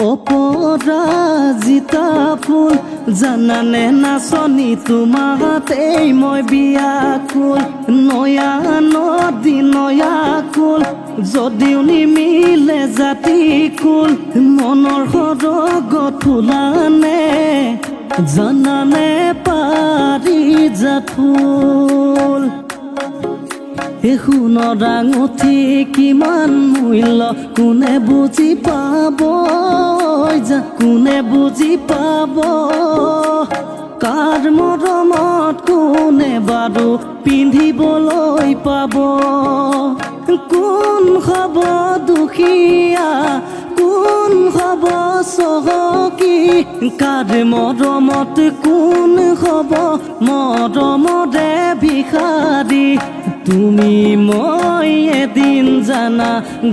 অপৰাজিতা ফুল জানানে নাচনি তোমাতেই মই বিয়াকুল নয়া নদী নয়া কুল যদিও নিমিলে জাতি কুল মনৰ সৰগত ফুলানে জানানে পাৰিজাত ফুল সোণৰ আঙুঠি কিমান মূল্য কোনে বুজি পাব কোনে বুজি পাব কাৰ মৰমত কোনে বাৰু পিন্ধিবলৈ পাব কোন হ'ব দুখীয়া কোন হ'ব চহকী কাৰ মৰমত কোন হ'ব মৰমৰে ভিখাৰী তুমি মই এদিন জানা